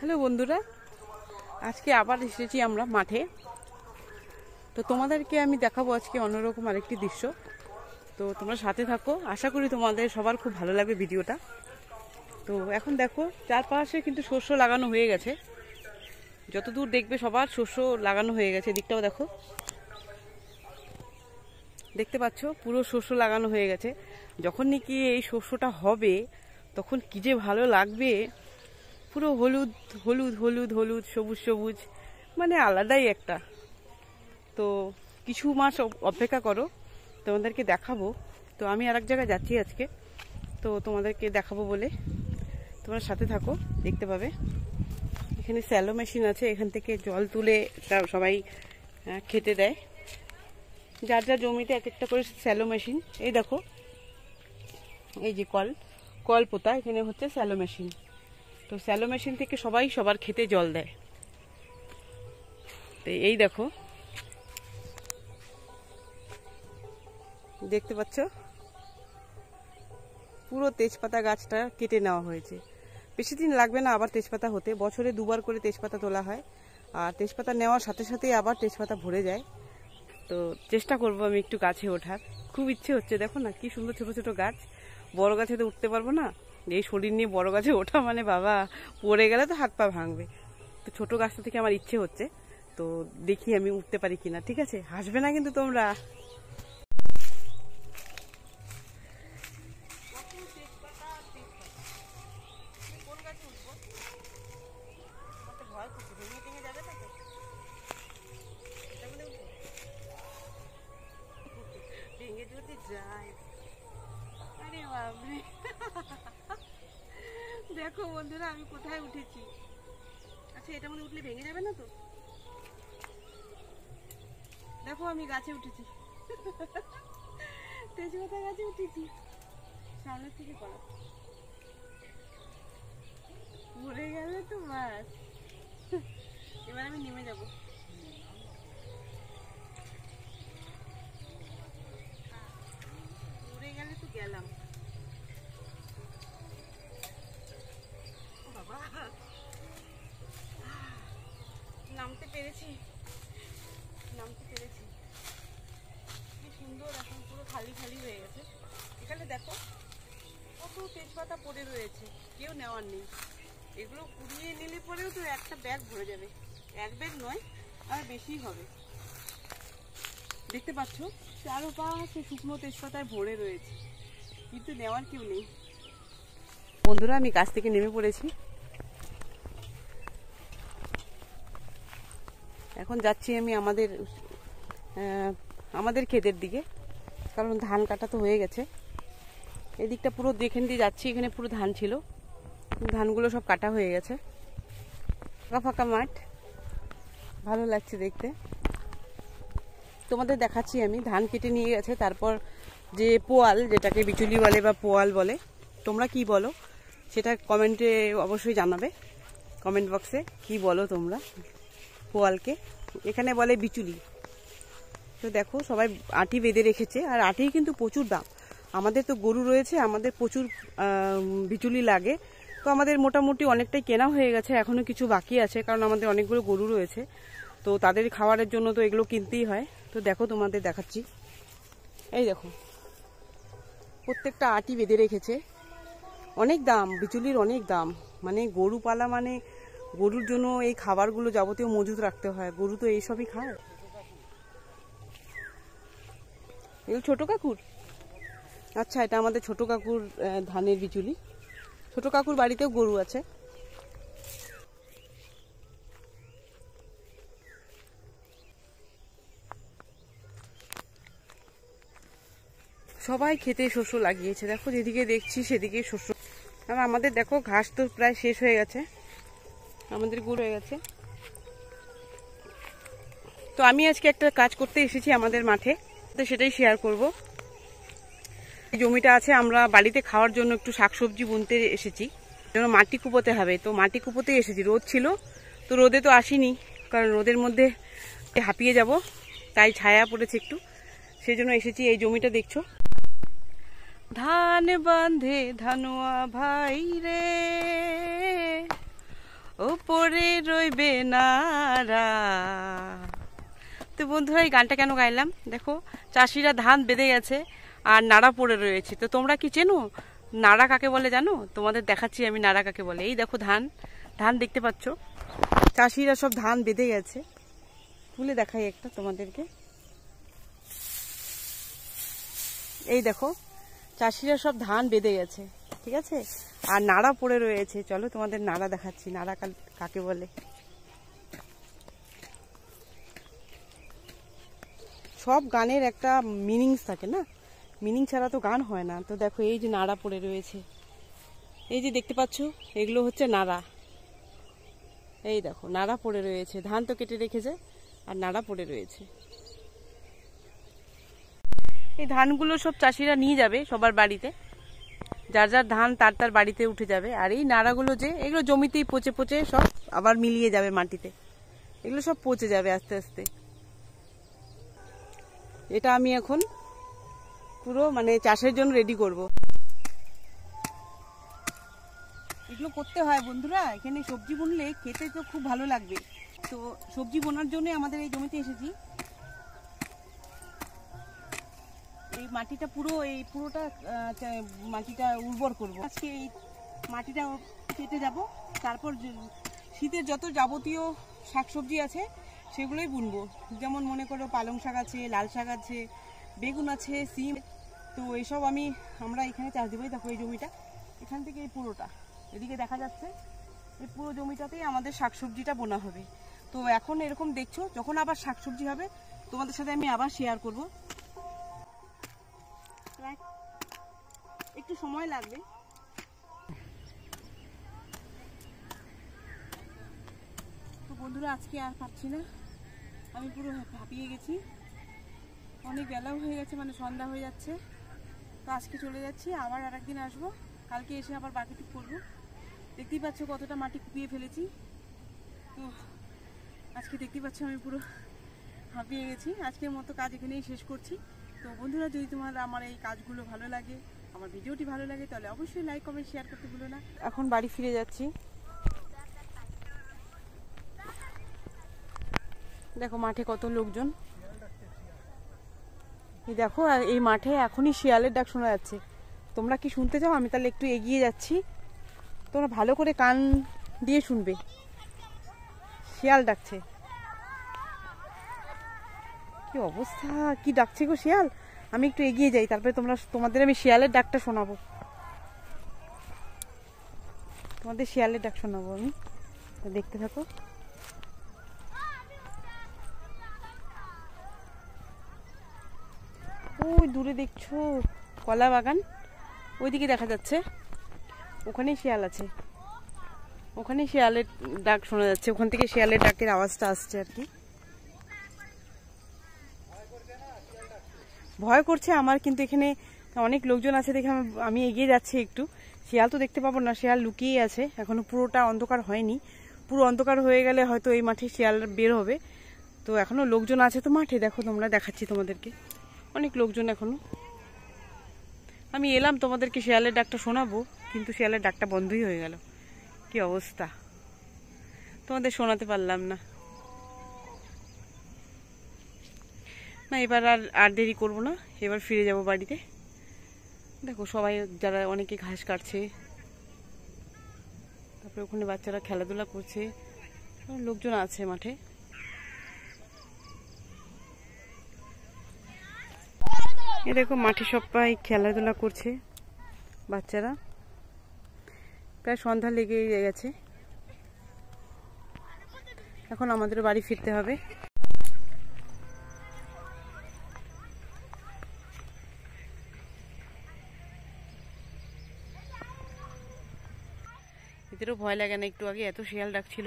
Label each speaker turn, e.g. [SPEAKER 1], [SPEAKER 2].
[SPEAKER 1] Hello বন্ধুরা, আজকে আবার এসেছি আমরা মাঠে। তো তোমাদেরকে আমি দেখাবো আজকে অন্যরকম আরেকটি দৃশ্য। তো তোমরা সাথে থাকো, আশা করি তোমাদের সবার খুব ভালো লাগবে ভিডিওটা। তো এখন দেখো চারপাশে কিন্তু শস্য লাগানো হয়ে গেছে, যতদূর দেখবে সবার শস্য লাগানো হয়ে গেছে। দিকটাও দেখো, দেখতে পাচ্ছ পুরো শস্য লাগানো হয়ে গেছে। যখন নাকি এই শস্যটা হবে তখন কি যে ভালো লাগবে, পুরো হলুদ হলুদ হলুদ হলুদ সবুজ সবুজ, মানে আলাদাই একটা। তো কিছু মাস অপেক্ষা করো, তোমাদেরকে দেখাবো। তো আমি আর এক জায়গায় যাচ্ছি আজকে, তো তোমাদেরকে দেখাবো বলে তোমরা সাথে থাকো, দেখতে পাবে। এখানে স্যালো মেশিন আছে, এখান থেকে জল তুলে সবাই খেতে দেয়। যার যার জমিতে এক একটা করে স্যালো মেশিন। এই দেখো, এই যে কল পোতা, এখানে হচ্ছে স্যালো মেশিন। তো স্যালো মেশিন থেকে সবাই সবার খেতে জল দেয়। তো এই দেখো, দেখতে পাচ্ছ পুরো তেজপাতা গাছটা কেটে নেওয়া হয়েছে। বেশি দিন লাগবে না আবার তেজপাতা হতে, বছরে দুবার করে তেজপাতা তোলা হয়। আর তেজপাতা নেওয়ার সাথে সাথেই আবার তেজপাতা ভরে যায়। তো চেষ্টা করব আমি একটু গাছে ওঠার, খুব ইচ্ছে হচ্ছে। দেখো না কি সুন্দর ছোট ছোট গাছ, বড় গাছে তো উঠতে পারবো না। এই শরীর নিয়ে বড় গাছে ওঠা মানে বাবা, পড়ে গেলে তো হাত পা ভাঙবে। তো ছোট গাছটা থেকে আমার ইচ্ছে হচ্ছে, তো দেখি আমি উঠতে পারি কিনা। ঠিক আছে, হাসবে না কিন্তু তোমরা। ভেঙে যদি যায়, আরে বাবরে। দেখো বন্ধুরা আমি কোথায় উঠেছি। আচ্ছা, এটা মনে উঠলে ভেঙে যাবে না তো? দেখো আমি গাছে উঠেছি, তেজপাতা গাছে উঠেছি, সামনের থেকে করা মরে গেলে তো বাস। এবার আমি নেমে যাব। মরে গেলে তো গেলাম বাবা। নামতে পেরেছি, কি সুন্দর। এখন পুরো খালি খালি হয়ে গেছে। এখানে দেখো কত তেজপাতা পড়ে রয়েছে, কেউ নেওয়ার নেই। এগুলো কুড়িয়ে নিলে পরেও তো একটা ব্যাগ ভরে যাবে, এক ব্যাগ নয় আর বেশি হবে। দেখতে পাচ্ছ চারপাশে শুকনো তেজপাতায় ভরে রয়েছে, কিন্তু নেওয়ার কেউ নেই। বন্ধুরা আমি গাছ থেকে নেমে পড়েছি, এখন যাচ্ছি আমি আমাদের ক্ষেতের দিকে, কারণ ধান কাটা তো হয়ে গেছে। এদিকটা পুরো যেখান দিয়ে যাচ্ছি এখানে পুরো ধান ছিল, ধানগুলো সব কাটা হয়ে গেছে। ফাঁকা ফাঁকা মাঠ, ভালো লাগছে দেখতে। তোমাদের দেখাচ্ছি আমি, ধান কেটে নিয়ে গেছে। তারপর যে পোয়াল, যেটাকে বিচুলি বলে বা পোয়াল বলে, তোমরা কি বলো সেটা কমেন্টে অবশ্যই জানাবে, কমেন্ট বক্সে কি বলো তোমরা পোয়ালকে। এখানে বলে বিচুলি। তো দেখো সবাই আটি বেঁধে রেখেছে, আর আটি কিন্তু প্রচুর দাম। আমাদের তো গরু রয়েছে, আমাদের প্রচুর বিচুলি লাগে। তো আমাদের মোটামুটি অনেকটাই কেনা হয়ে গেছে, এখনো কিছু বাকি আছে, কারণ আমাদের অনেকগুলো গরু রয়েছে। তো তাদের খাবারের জন্য তো এগুলো কিনতেই হয়। তো দেখো তোমাদের দেখাচ্ছি, এই দেখো প্রত্যেকটা আটি বেঁধে রেখেছে। অনেক দাম, বিচুলির অনেক দাম। মানে গরু পালা মানে গরুর জন্য এই খাবারগুলো যাবতীয় মজুত রাখতে হয়, গরু তো এইসবই খায়। এগুলো ছোট কাকুর, আচ্ছা এটা আমাদের ছোট কাকুর ধানের বিচুলি। ছোট কাকুর বাড়িতেও গরু আছে। সবাই খেতে শস্য লাগিয়েছে, দেখো যেদিকে দেখছি সেদিকে শস্য। আর আমাদের দেখো ঘাস তো প্রায় শেষ হয়ে গেছে, আমাদের গুড় হয়ে গেছে। তো আমি আজকে একটা কাজ করতে এসেছি আমাদের মাঠে, তো সেটাই শেয়ার করব। এই জমিটা আছে, আমরা বাড়িতে খাওয়ার জন্য একটু শাকসবজি বুনতে এসেছি, যেন মাটি কুপোতে হবে। তো মাটি কুপোতেই এসেছি, রোদ ছিল তো রোদে তো আসিনি, কারণ রোদের মধ্যে হাঁপিয়ে যাব, তাই ছায়া পড়েছে একটু, সেই জন্য এসেছি। এই জমিটা দেখছো, ধান বাঁধে ধানুয়া ভাই রে, ওপরে রইবে নারা। তো বন্ধুরা এই গানটা কেন গাইলাম, দেখো চাষিরা ধান বেঁধে গেছে আর নাড়া পড়ে রয়েছে। তো তোমরা কি চেনো নাড়া কাকে বলে জানো? তোমাদের দেখাচ্ছি আমি নাড়া কাকে বলে। এই দেখো ধান, ধান দেখতে পাচ্ছ, চাষিরা সব ধান বেঁধে গেছে। তুলে দেখাই একটা তোমাদেরকে, এই দেখো চাষিরা সব ধান বেঁধে গেছে, ঠিক আছে, আর নাড়া পড়ে রয়েছে। চলো তোমাদের নাড়া দেখাচ্ছি, নাড়া কাকে বলে। সব গানের একটা মিনিংস থাকে না, মিনিং ছাড়া তো গান হয় না। তো দেখো এই যে নাড়া পড়ে রয়েছে, এই যে দেখতে পাচ্ছ এগুলো হচ্ছে নাড়া। এই দেখো নাড়া পড়ে রয়েছে, ধান তো কেটে রেখেছে আর নাড়া পড়ে রয়েছে। এই ধানগুলো সব চাষিরা নিয়ে যাবে সবার বাড়িতে, যার যার ধান তার তার বাড়িতে উঠে যাবে। আর এই নাড়াগুলো যে এগুলো জমিতেই পচে পচে সব আবার মিলিয়ে যাবে মাটিতে, এগুলো সব পচে যাবে আস্তে আস্তে। এটা আমি এখন পুরো মানে চাষের জন্য রেডি করব। এগুলো করতে হয় বন্ধুরা, এখানে সবজি বুনলে খেতে তো খুব ভালো লাগবে। তো সবজি বোনার জন্য আমাদের এই জমিতে এসেছি। এই মাটিটা পুরোটা মাটিটা উর্বর করব। আজকে এই মাটিটা কেটে যাব, তারপর শীতের যত যাবতীয় শাকসবজি আছে সেগুলোই বুনবো। যেমন মনে করো পালং শাক আছে, লাল শাক আছে, বেগুন আছে, সিম। তো এইসব আমরা এখানে চাষ দেবো। দেখো এই জমিটা, এখান থেকে এই পুরোটা এদিকে দেখা যাচ্ছে, এই পুরো জমিটাতেই আমাদের শাকসবজিটা বোনা হবে। তো এখন এরকম দেখছো, যখন আবার শাকসবজি হবে তোমাদের সাথে আমি আবার শেয়ার করব। একটু সময় লাগবে। তো বন্ধুরা আজকে আর পাচ্ছি না, আমি পুরো হাঁপিয়ে গেছি, অনেক বেলাও হয়ে গেছে, মানে সন্ধ্যা হয়ে যাচ্ছে। তো আজকে চলে যাচ্ছি, আবার আর একদিন আসবো, কালকে এসে আবার বাকিটুকু করবো। দেখতেই পাচ্ছ কতটা মাটি কুপিয়ে ফেলেছি। তো আজকে দেখতেই পাচ্ছ আমি পুরো হাঁপিয়ে গেছি। আজকের মতো কাজ এখানেই শেষ করছি। তো বন্ধুরা যদি তোমার আমার এই কাজগুলো ভালো লাগে, আমার ভিডিওটি ভালো লাগে, তাহলে অবশ্যই লাইক কমেন্ট শেয়ার করতে ভুলো না। এখন বাড়ি ফিরে যাচ্ছি। দেখো মাঠে কত লোকজন, এই দেখো এই মাঠে এখনই শিয়ালের ডাক শোনা যাচ্ছে। তোমরা কি শুনতে চাও? আমি তাহলে একটু এগিয়ে যাচ্ছি, তোমরা ভালো করে কান দিয়ে শুনবে। শিয়াল ডাকছে, কি অবস্থা, কি ডাকছে গো শিয়াল। আমি একটু এগিয়ে যাই, তারপরে তোমাদের আমি শিয়ালের ডাকটা শোনাবো। তোমাদের শিয়ালের ডাক শোনাবো আমি, দেখতে থাকো। ওই দূরে দেখছো কলা বাগান, ওইদিকে দেখা যাচ্ছে, ওখানেই শিয়াল আছে, ওখানে শিয়ালের ডাক শোনা যাচ্ছে, ওখান থেকে শিয়ালের ডাকের আওয়াজটা আসছে আর কি। ভয় করছে আমার, কিন্তু এখানে অনেক লোকজন আছে দেখে আমি এগিয়ে যাচ্ছি একটু। শিয়াল তো দেখতে পাবো না, শিয়াল লুকিয়ে আছে, এখনো পুরোটা অন্ধকার হয়নি। পুরো অন্ধকার হয়ে গেলে হয়তো এই মাঠে শিয়াল বের হবে। তো এখনো লোকজন আছে তো মাঠে, দেখো তোমরা, দেখাচ্ছি তোমাদেরকে, অনেক লোকজন এখনো। আমি এলাম তোমাদেরকে শিয়ালের ডাকটা শোনাবো, কিন্তু শিয়ালের ডাকটা বন্ধই হয়ে গেল। কি অবস্থা, তোমাদের শোনাতে পারলাম না। না এবার আর দেরি করবো না, এবার ফিরে যাব বাড়িতে। দেখো সবাই, যারা অনেকে ঘাস কাটছে, তারপরে ওখানে বাচ্চারা খেলাধুলা করছে, লোকজন আছে মাঠে। এরকম মাঠে সবাই খেলাধুলা করছে বাচ্চারা। প্রায় সন্ধ্যা লেগে গেছে, এখন আমাদের বাড়ি ফিরতে হবে। এদেরও ভয় লাগে না একটু? আগে এত শিয়াল ডাকছিল।